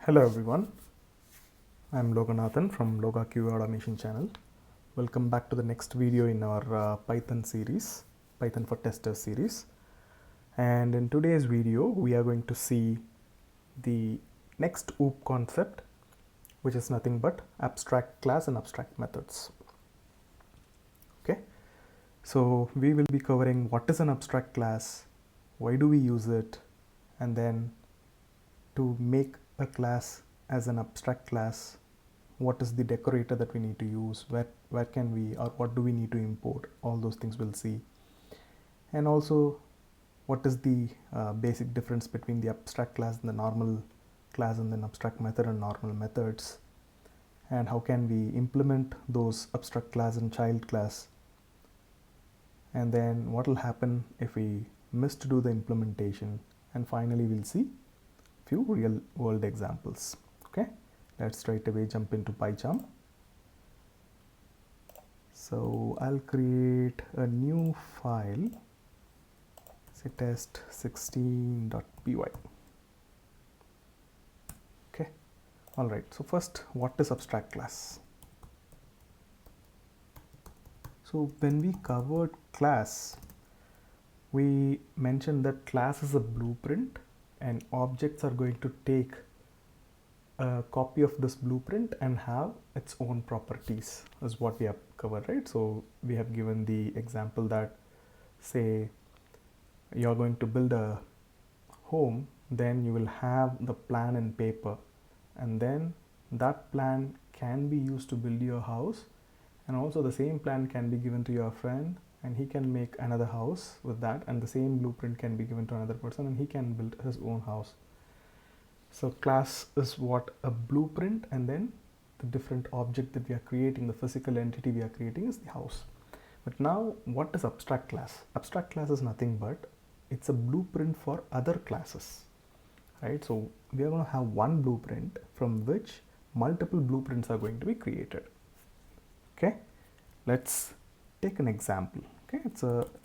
Hello everyone, I'm Loganathan from Loga QA Automation channel. Welcome back to the next video in our Python series, Python for Testers series. And in today's video, we are going to see the next OOP concept, which is nothing but abstract class and abstract methods. Okay, so we will be covering what is an abstract class, why do we use it, and then to make a class as an abstract class, what is the decorator that we need to use, where can we, or what do we need to import, all those things we'll see. And also what is the basic difference between the abstract class and the normal class, and then abstract method and normal methods, and how can we implement those abstract class and child class, and then what will happen if we miss to do the implementation, and finally we'll see few real world examples. Okay, let's straight away jump into PyCharm. So I'll create a new file, say test16.py. Okay, all right, so first, what is abstract class? So when we covered class, we mentioned that class is a blueprint and objects are going to take a copy of this blueprint and have its own properties, is what we have covered, right? So we have given the example that, say you're going to build a home, then you will have the plan and paper, and then that plan can be used to build your house, and also the same plan can be given to your friend and he can make another house with that, and the same blueprint can be given to another person and he can build his own house. So class is what a blueprint, and then the different object that we are creating, the physical entity we are creating, is the house. But now what is abstract class? Abstract class is nothing but it's a blueprint for other classes, right? So we are going to have one blueprint from which multiple blueprints are going to be created. Okay, let's take an example. Okay,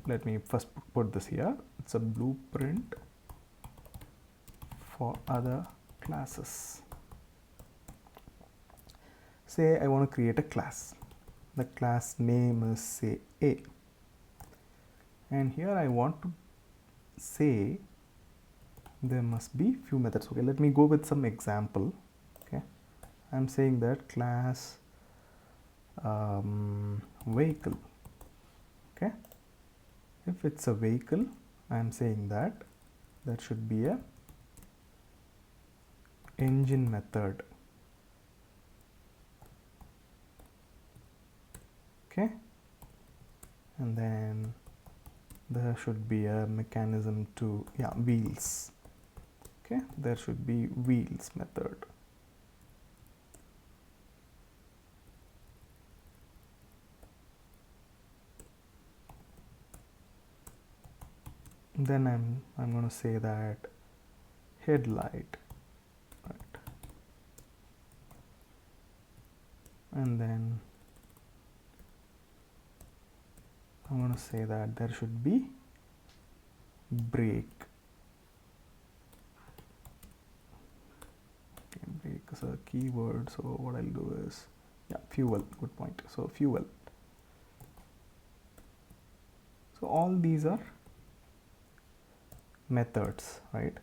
let me first put this here. It's a blueprint for other classes. Say I want to create a class. The class name is, say, A, and here I want to say there must be few methods. Okay, let me go with some example. Okay, I'm saying that class vehicle. Okay, if it's a vehicle, I'm saying that there should be a engine method. Okay, and then there should be a mechanism to, wheels. Okay, there should be wheels method. Then I'm going to say that headlight, right? And then I'm going to say that there should be brake. Okay, brake is a keyword, so what I'll do is, fuel, good point. So fuel. So all these are methods, right?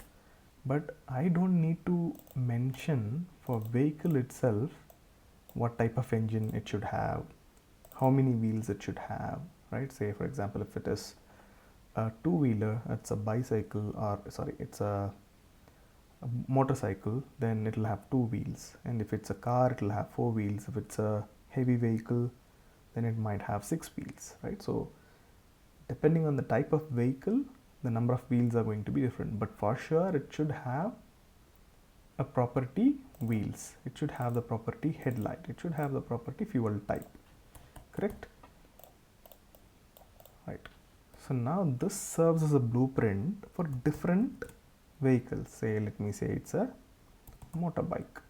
But I don't need to mention for vehicle itself what type of engine it should have, how many wheels it should have, right? Say for example, if it is a two-wheeler, it's a bicycle, or sorry, it's a motorcycle, then it will have two wheels, and if it's a car, it will have four wheels. If it's a heavy vehicle, then it might have six wheels, right? So depending on the type of vehicle, the number of wheels are going to be different, but for sure it should have a property wheels, it should have the property headlight, it should have the property fuel type, correct? Right, so now this serves as a blueprint for different vehicles. Say, let me say it's a motorbike.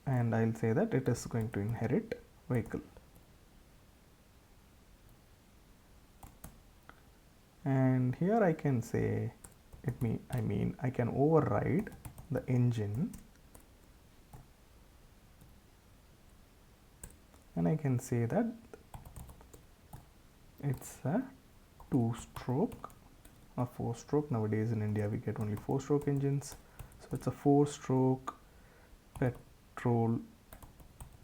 And I'll say that it is going to inherit vehicle. And here I can say I can override the engine, and I can say that it's a 2-stroke or 4-stroke. Nowadays in India we get only 4-stroke engines, so it's a 4-stroke petrol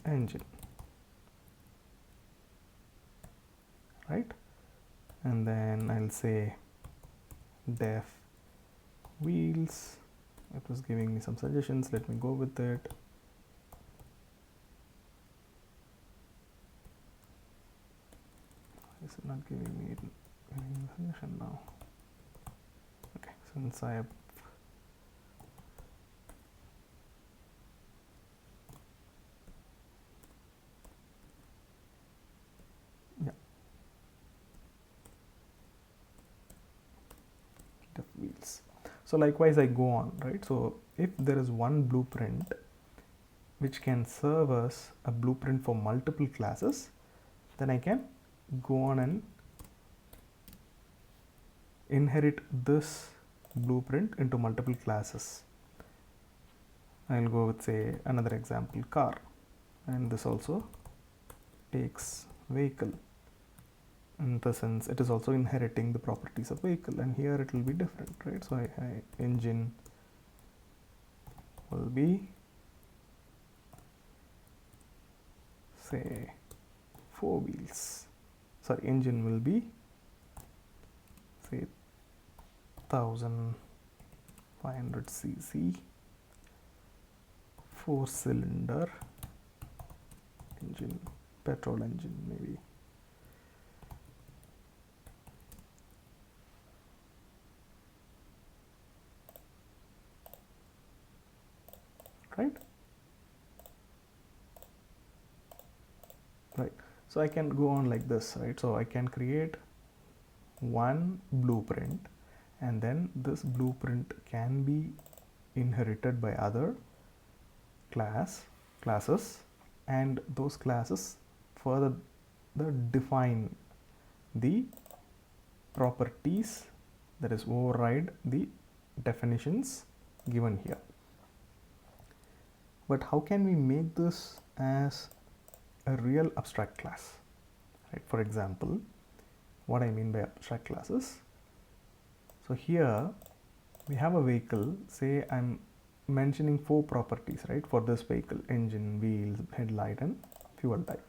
engine, right? And then I'll say def wheels. It was giving me some suggestions, let me go with it. Is it not giving me any suggestion now? Okay, since I have wheels. So likewise I go on, right? So if there is one blueprint which can serve as a blueprint for multiple classes, then I can go on and inherit this blueprint into multiple classes. I'll go with, say, another example, car, and this also takes vehicle. In the sense, it is also inheriting the properties of vehicle, and here it will be different, right? So engine will be, say, 4 wheels. Sorry, engine will be, say, 1500 cc 4-cylinder engine, petrol engine maybe. Right? Right. So I can go on like this, right? So I can create one blueprint, and then this blueprint can be inherited by other classes, and those classes further define the properties, that is override the definitions given here. But how can we make this as a real abstract class, right? For example, what I mean by abstract classes, so here we have a vehicle, say I'm mentioning 4 properties, right, for this vehicle: engine, wheels, headlight, and fuel type.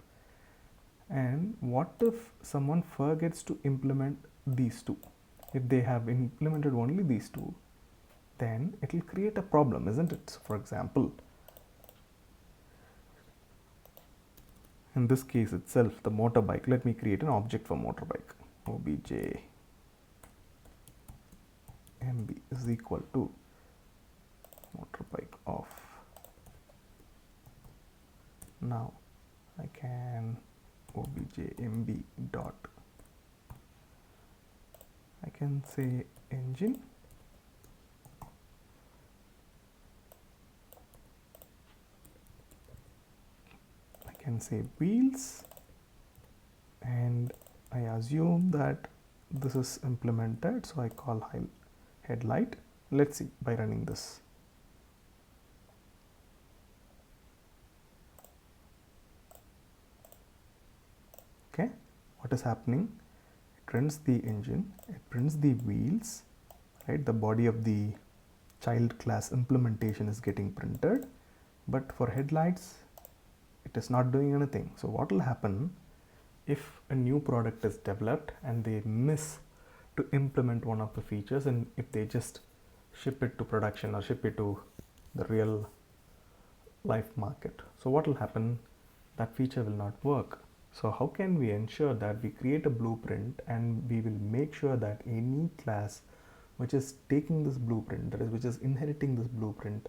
And what if someone forgets to implement these 2? If they have implemented only these 2, then it will create a problem, isn't it? So for example, in this case itself, the motorbike, let me create an object for motorbike. Obj mb is equal to motorbike of. Now I can obj mb dot, I can say engine, I can say wheels, and I assume that this is implemented, so I call headlight. Let's see by running this. Okay, what is happening? It prints the engine, it prints the wheels, right? The body of the child class implementation is getting printed, but for headlights it is not doing anything. So what will happen if a new product is developed and they miss to implement one of the features, and if they just ship it to production or ship it to the real life market? So what will happen? That feature will not work. So how can we ensure that we create a blueprint and we will make sure that any class which is taking this blueprint, that is, which is inheriting this blueprint,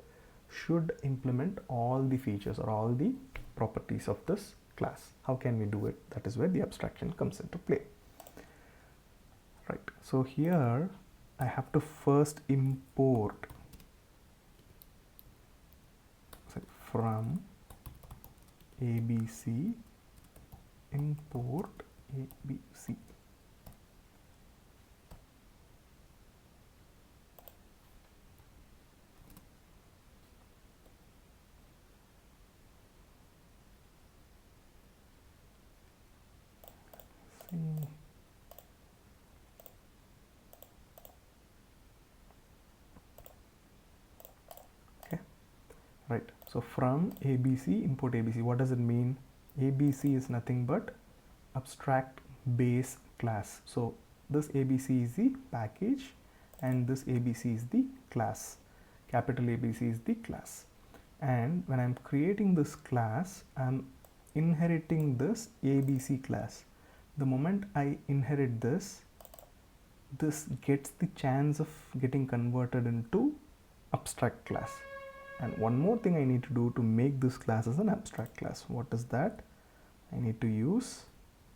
should implement all the features or all the properties of this class? How can we do it? That is where the abstraction comes into play. Right. So here I have to first import from ABC, import ABC. Okay, right. So from ABC import ABC. What does it mean? ABC is nothing but abstract base class. So this ABC is the package and this ABC is the class. Capital ABC is the class. And when I'm creating this class, I'm inheriting this ABC class. The moment I inherit this gets the chance of getting converted into abstract class. And one more thing I need to do to make this class as an abstract class. What is that? I need to use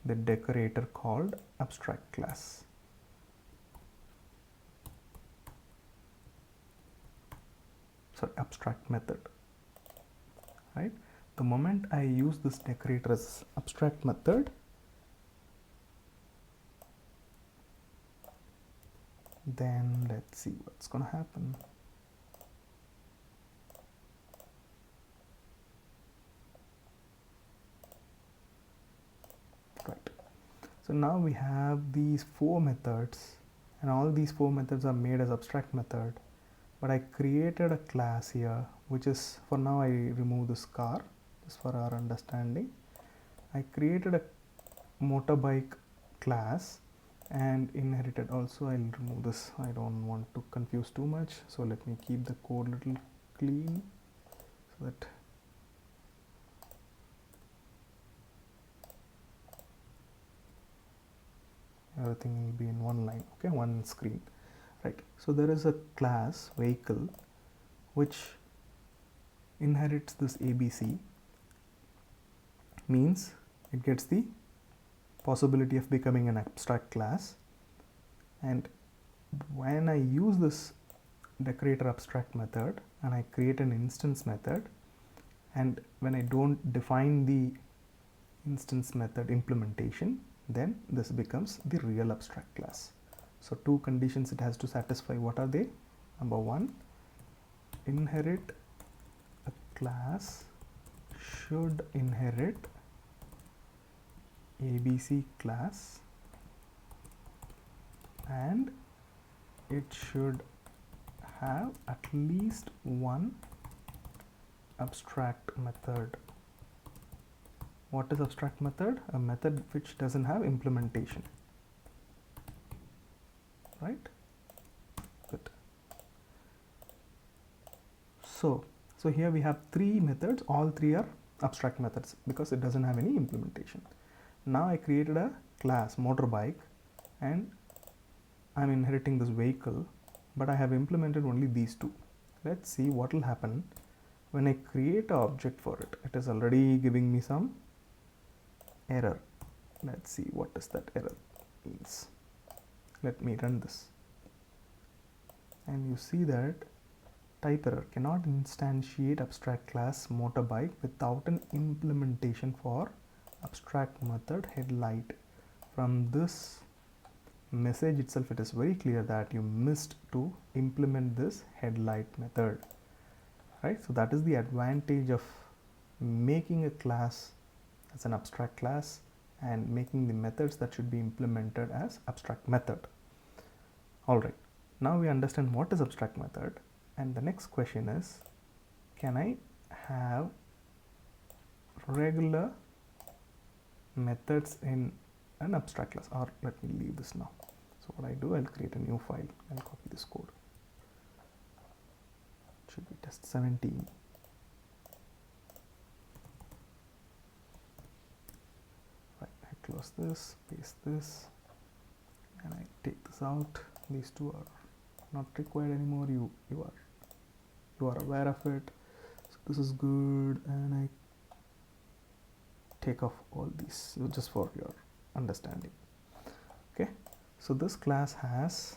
the decorator called abstract class. So abstract method, right? The moment I use this decorator as abstract method, then let's see what's gonna happen. Right. So now we have these 4 methods, and all these 4 methods are made as abstract method. But I created a class here, which is, for now I remove this car just for our understanding. I created a motorbike class and inherited also. I'll remove this, I don't want to confuse too much, so let me keep the code little clean so that everything will be in one line, okay, one screen, right? So there is a class vehicle which inherits this ABC, means it gets the possibility of becoming an abstract class. And when I use this decorator abstract method and I create an instance method, and when I don't define the instance method implementation, then this becomes the real abstract class. So 2 conditions it has to satisfy. What are they? Number 1, inherit a class should inherit ABC class, and it should have at least one abstract method. What is abstract method? A method which doesn't have implementation, right? Good. So here we have 3 methods. All 3 are abstract methods because it doesn't have any implementation. Now I created a class motorbike and I'm inheriting this vehicle, but I have implemented only these 2. Let's see what will happen when I create an object for it. It is already giving me some error. Let's see what does that error means. Let me run this, and you see that type error, cannot instantiate abstract class motorbike without an implementation for abstract method headlight. From this message itself, it is very clear that you missed to implement this headlight method, right? So that is the advantage of making a class as an abstract class and making the methods that should be implemented as abstract method. All right, now we understand what is abstract method, and the next question is, can I have regular methods in an abstract class? Or let me leave this now. So what I do, I'll create a new file and copy this code. It should be test 17. Right, I close this, paste this, and I take this out. These 2 are not required anymore. You are aware of it. So this is good, and I take off all these just for your understanding. Okay, so this class has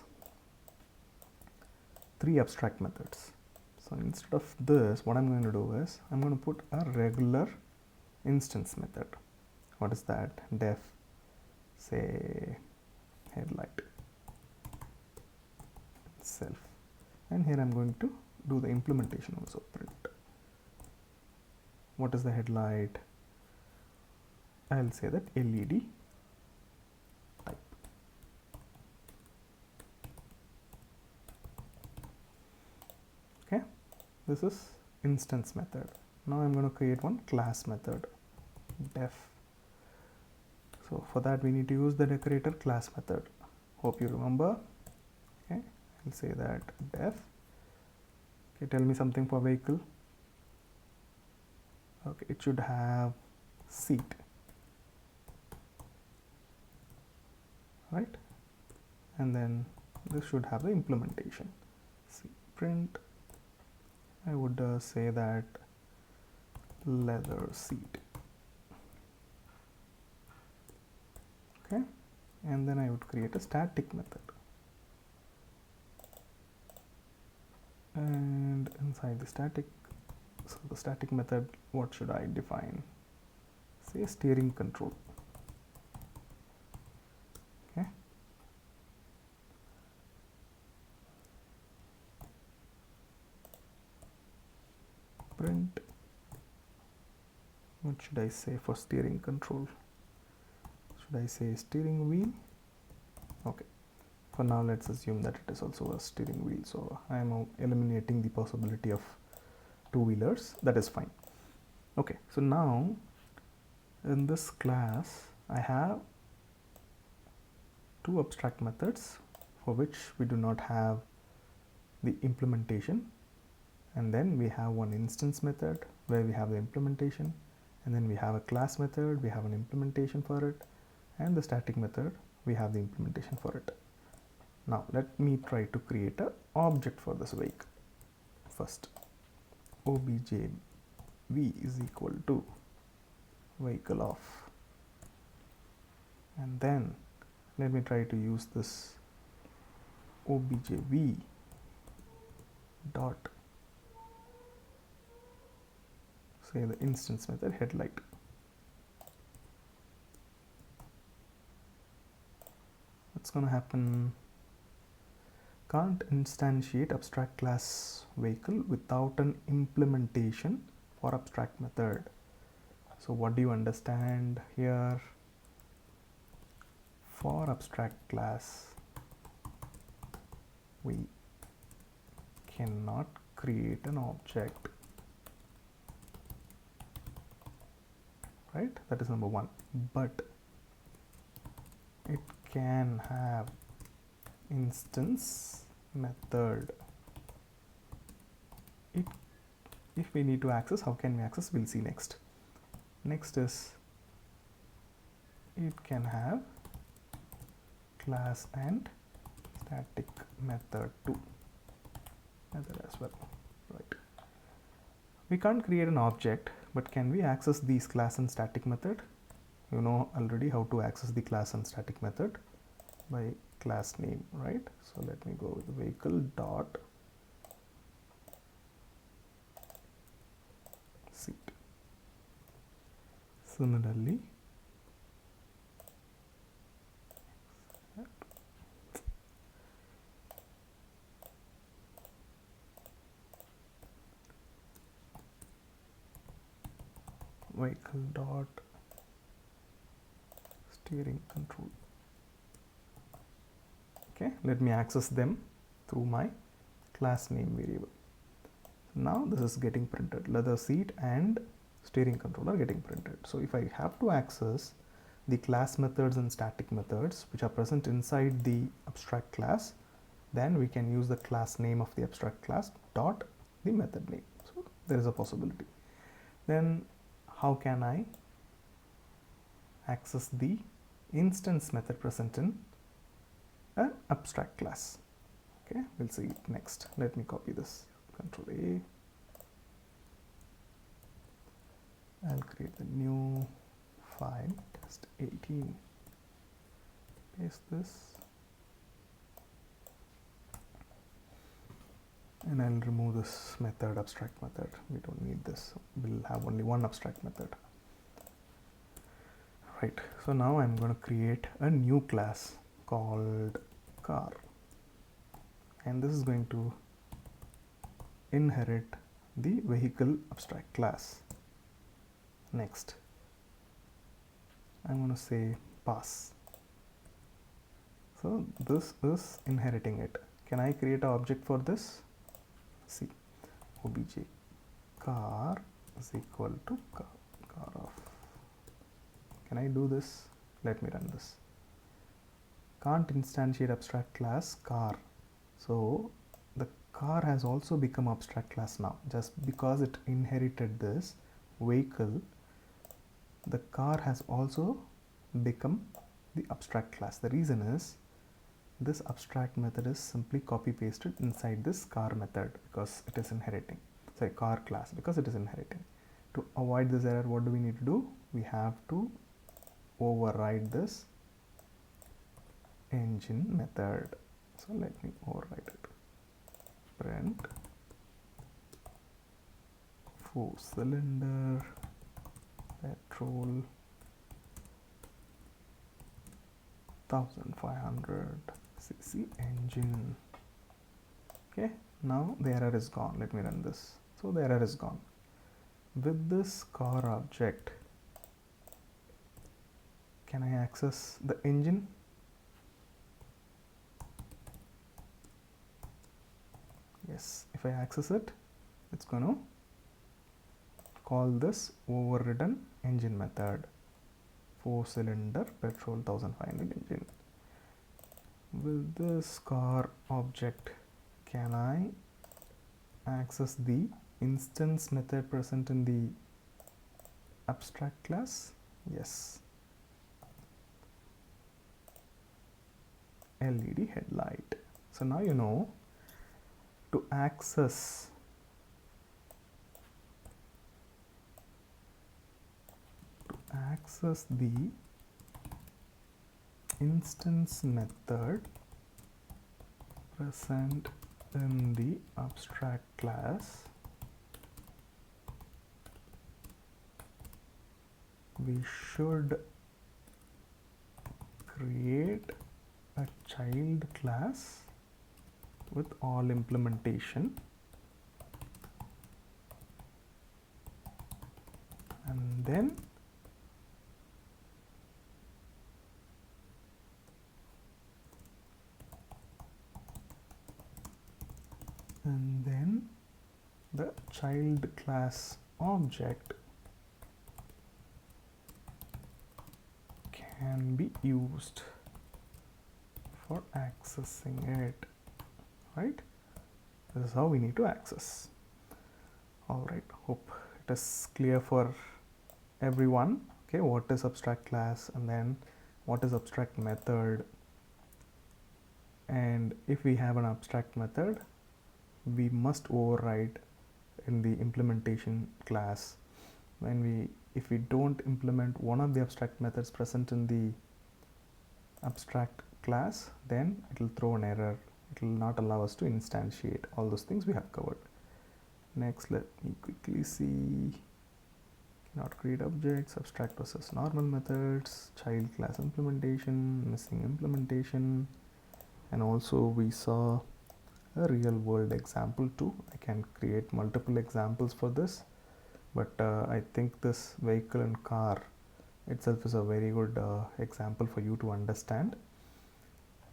3 abstract methods. So instead of this, what I'm going to do is I'm going to put a regular instance method. What is that? Def, say, headlight self, and here I'm going to do the implementation also. Print. What is the headlight? I'll say that LED This is instance method. Now I'm going to create one class method, def. So for that we need to use the decorator class method. Hope you remember. Okay, I'll say that def. Okay, tell me something for vehicle. Okay, it should have seat, right? And then this should have the implementation. See, print. I would say that leather seat. Okay, and then I would create a static method. And inside the static, so the static method, what should I define? Say steering control. Okay. Print. What should I say for steering control? Should I say steering wheel? Okay. For now, let's assume that it is also a steering wheel. So I am eliminating the possibility of two-wheelers. That is fine. Okay. So now in this class, I have two abstract methods for which we do not have the implementation, and then we have one instance method where we have the implementation, and then we have a class method, we have an implementation for it, and the static method, we have the implementation for it. Now let me try to create an object for this vehicle. First, obj v is equal to vehicle of, and then let me try to use this obj v dot, say the instance method headlight. What's going to happen? Can't instantiate abstract class vehicle without an implementation for abstract method. So what do you understand here? For abstract class, we cannot create an object, right? That is number one. But it can have instance method. If we need to access, how can we access? We'll see next. Next is it can have class and static method too, method as well, right? We can't create an object, but can we access these class and static method? You know already how to access the class and static method by class name, right? So let me go with vehicle dot seat. Similarly, vehicle dot steering control. Okay, let me access them through my class name variable. Now this is getting printed. Leather seat and steering control are getting printed. So if I have to access the class methods and static methods which are present inside the abstract class, then we can use the class name of the abstract class dot the method name. So there is a possibility. Then how can I access the instance method present in an abstract class? Okay, we'll see it next. Let me copy this. Control A. I'll create the new file, test 18. Paste this. And I'll remove this method, abstract method. We don't need this. We'll have only one abstract method. Right. So now I'm going to create a new class called car. And this is going to inherit the vehicle abstract class. Next, I'm going to say pass. So this is inheriting it. Can I create an object for this? See, obj car is equal to car of. Can I do this? Let me run this. Can't instantiate abstract class car. So the car has also become abstract class now. Just because it inherited this vehicle, the car has also become the abstract class. The reason is this abstract method is simply copy pasted inside this car method because it is inheriting. Sorry, car class because it is inheriting. To avoid this error, what do we need to do? We have to override this engine method. So let me override it. Print 4-cylinder petrol 1500 cc engine. Okay, now the error is gone. Let me run this. So the error is gone. With this car object, can I access the engine? Yes, if I access it, it's going to call this overridden engine method. 4-cylinder petrol 1500 engine. With this car object, can I access the instance method present in the abstract class? Yes. LED headlight. So now you know to access the instance method present in the abstract class, we should create a child class with all implementation, and then the child class object can be used for accessing it, right? This is how we need to access. All right, hope it is clear for everyone. Okay, what is abstract class, and then what is abstract method, and if we have an abstract method, we must override in the implementation class. If we don't implement one of the abstract methods present in the abstract class, then it will throw an error. It will not allow us to instantiate. All those things we have covered. Next, let me quickly see. Cannot create objects, abstract versus normal methods, child class implementation, missing implementation, and also we saw a real world example too. I can create multiple examples for this, but I think this vehicle and car itself is a very good example for you to understand,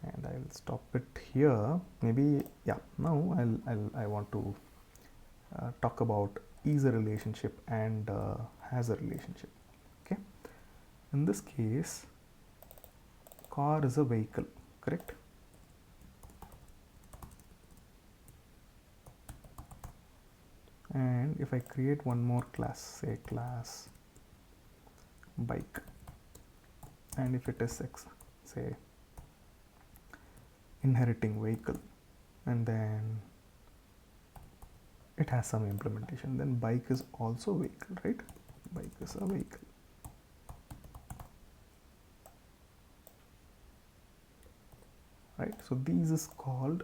and I'll stop it here. Maybe, yeah, now I want to talk about is a relationship and has a relationship. Okay, in this case, car is a vehicle, correct? And if I create one more class, say class bike, and if it is say inheriting vehicle, and then it has some implementation, then bike is also vehicle, right? Bike is a vehicle. Right, so these is called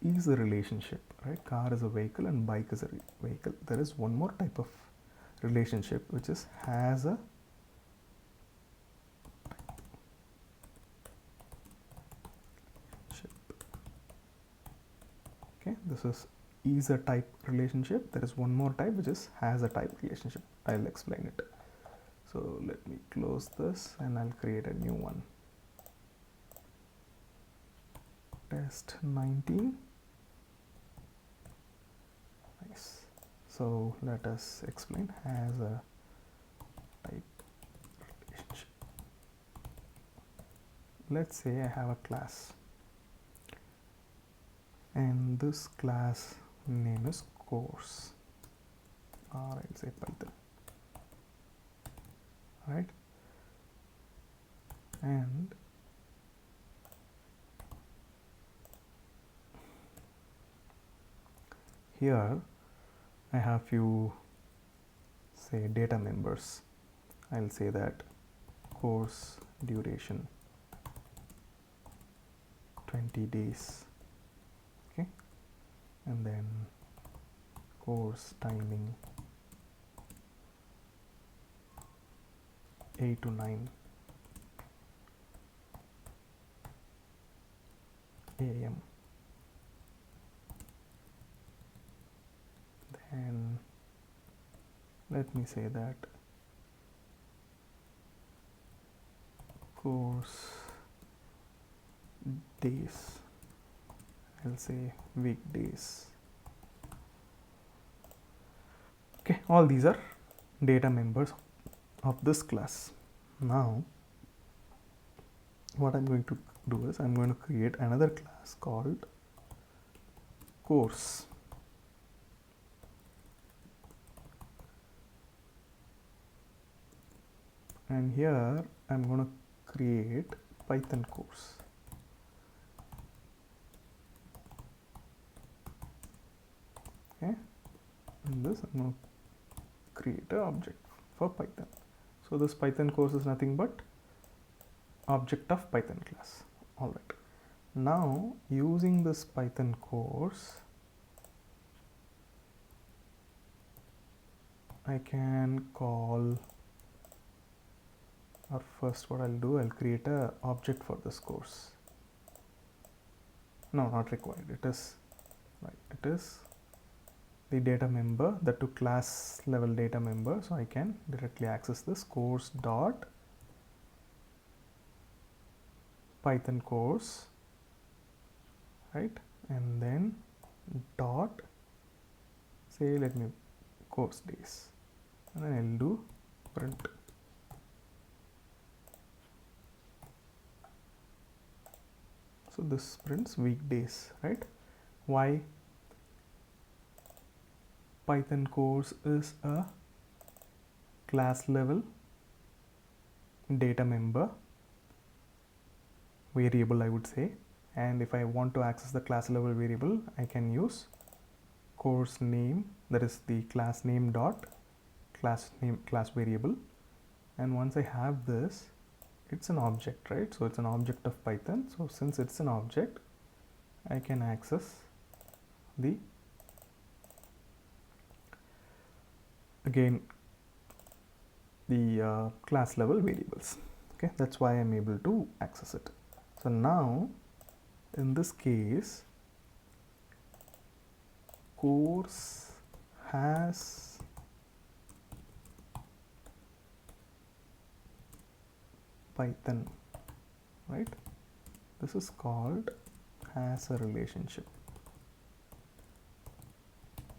is a relationship, right? Car is a vehicle and bike is a vehicle. There is one more type of relationship which is has a okay, this is a type relationship. There is one more type which is has a type relationship. I'll explain it. So let me close this and I'll create a new one. Test 19. Nice. So let us explain as a type relationship. Let's say I have a class and this class name is course, or I'll say Python, right? And here I have few, say, data members. I'll say that course duration 20 days, okay, and then course timing 8 to 9 a.m. Then let me say that course days, I'll say weekdays. Okay, all these are data members of this class. Now what I'm going to do is I'm going to create another class called course. And here I'm going to create Python course. Okay, and this I'm going to create an object for Python. So this Python course is nothing but object of Python class. All right. Now using this Python course, I can call, or first what I'll do, I'll create a object for this course. No, not required. It is right. It is the data member, the to class level data member, so I can directly access this course dot Python course, right, and then dot, say, let me course days, and then I'll do print. So this prints weekdays, right? Why? Python course is a class level data member variable, I would say, and if I want to access the class level variable, I can use course name, that is the class name dot class name class variable, and once I have this, it's an object, right? So it's an object of Python. So since it's an object, I can access the class level variables. Okay, that's why I'm able to access it. So now in this case, course has Python, right? This is called has a relationship.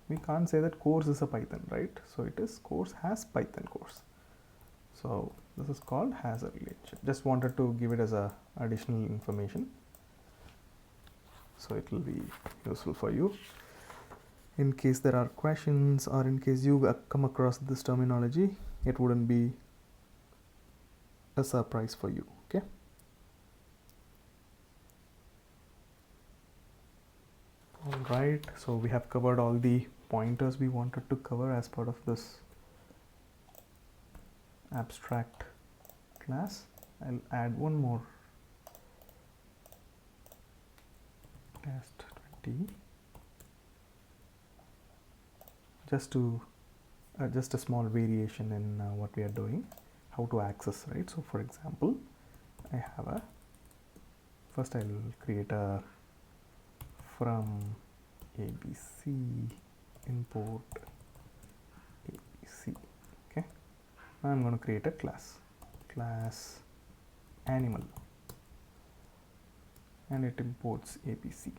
We can't say that course is a Python, right? So it is course has Python course. So this is called has a relationship. Just wanted to give it as a additional information, so it will be useful for you in case there are questions, or in case you come across this terminology, it wouldn't be a surprise for you. Okay. All right, so we have covered all the pointers we wanted to cover as part of this abstract class. I'll add one more, test 20, just to just a small variation in what we are doing, how to access, right? So for example, I have a, first I'll create a from ABC import ABC. Okay, now I'm going to create a class animal, and it imports ABC.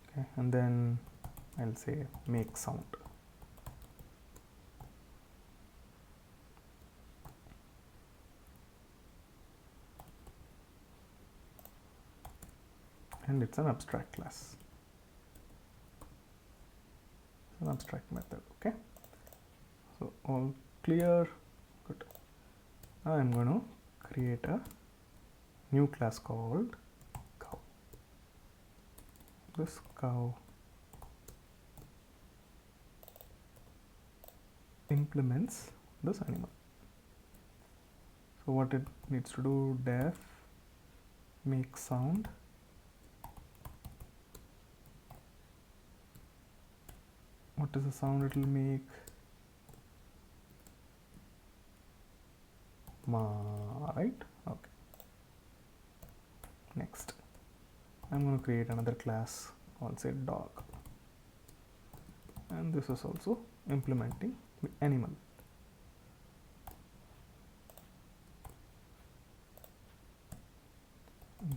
Okay, and then I'll say make sound. And it's an abstract class. It's an abstract method. Okay. So all clear. Good. Now I'm going to create a new class called cow. This cow implements this animal. So what it needs to do, def make sound, what is the sound it will make? Ma, right? Okay. Next, I'm going to create another class called say dog, and this is also implementing the animal.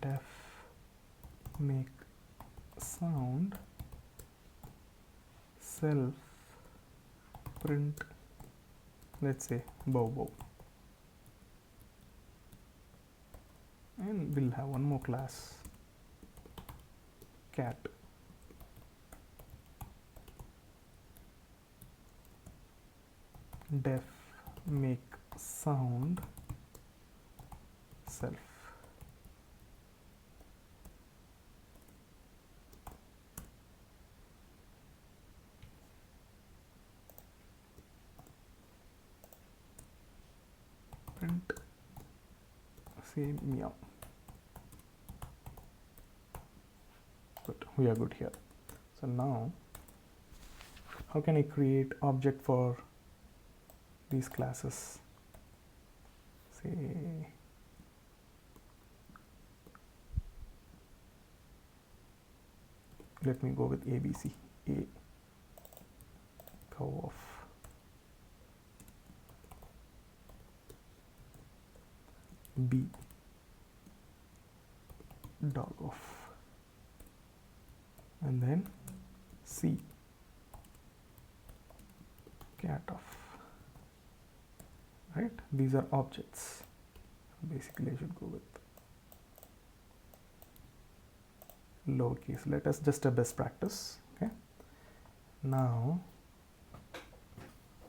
Def make sound self print, let's say bow bow, and we'll have one more class cat. Def make sound self. Print say meow. Good, we are good here. So now how can I create object for these classes? Say let me go with ABC. A cow of, B dog of, and then C cat of. Right, these are objects. Basically I should go with lowercase. Let us just a best practice. Okay, now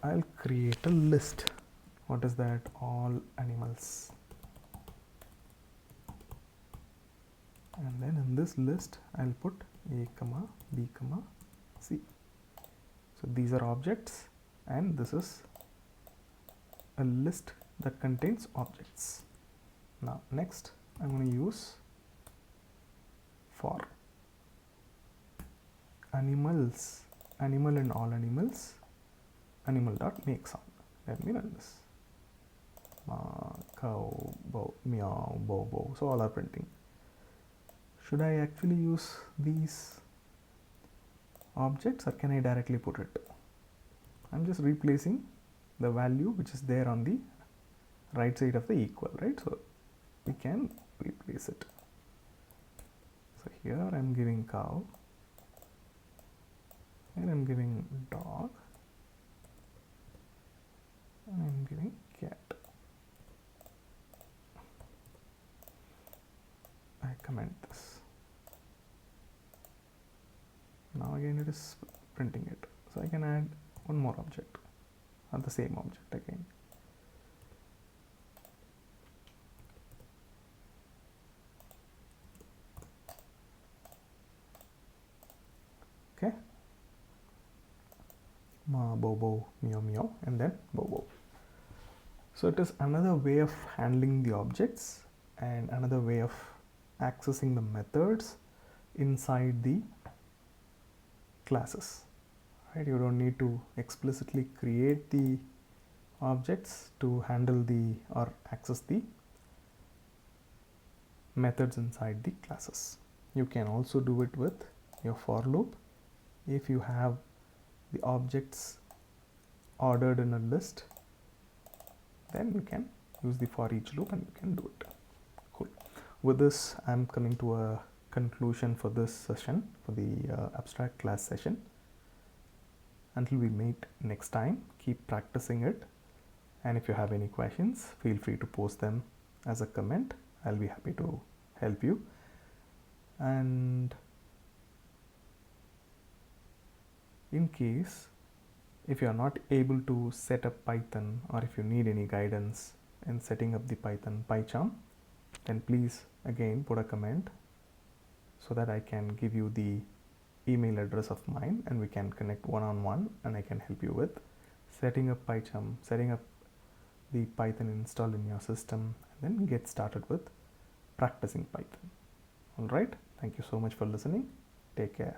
I'll create a list. What is that? All animals. And then in this list I'll put A comma B comma C. So these are objects, and this is a list that contains objects. Now next I'm going to use for animals, animal and all animals, animal dot make sound. Let me run this. Cow, bow, meow, bow, bow. So all are printing. Should I actually use these objects, or can I directly put it? I'm just replacing the value which is there on the right side of the equal, right? So we can replace it. So here I'm giving cow, and I'm giving dog, and I'm giving cat. I comment this. Now again it is printing it. So I can add one more object, or the same object again. Okay. Ma, bow, bow, meow, meow, and then bow, bow. So it is another way of handling the objects and another way of accessing the methods inside the classes. Right? You don't need to explicitly create the objects to handle the or access the methods inside the classes. You can also do it with your for loop. If you have the objects ordered in a list, then you can use the for each loop and you can do it. Cool. With this, I'm coming to a conclusion for this session, for the abstract class session. Until we meet next time, keep practicing it. And if you have any questions, feel free to post them as a comment. I'll be happy to help you. And in case if you are not able to set up Python, or if you need any guidance in setting up the Python PyCharm, then please again put a comment so that I can give you the email address of mine and we can connect one-on-one, and I can help you with setting up PyCharm, setting up the Python install in your system, and then get started with practicing Python. All right. Thank you so much for listening. Take care.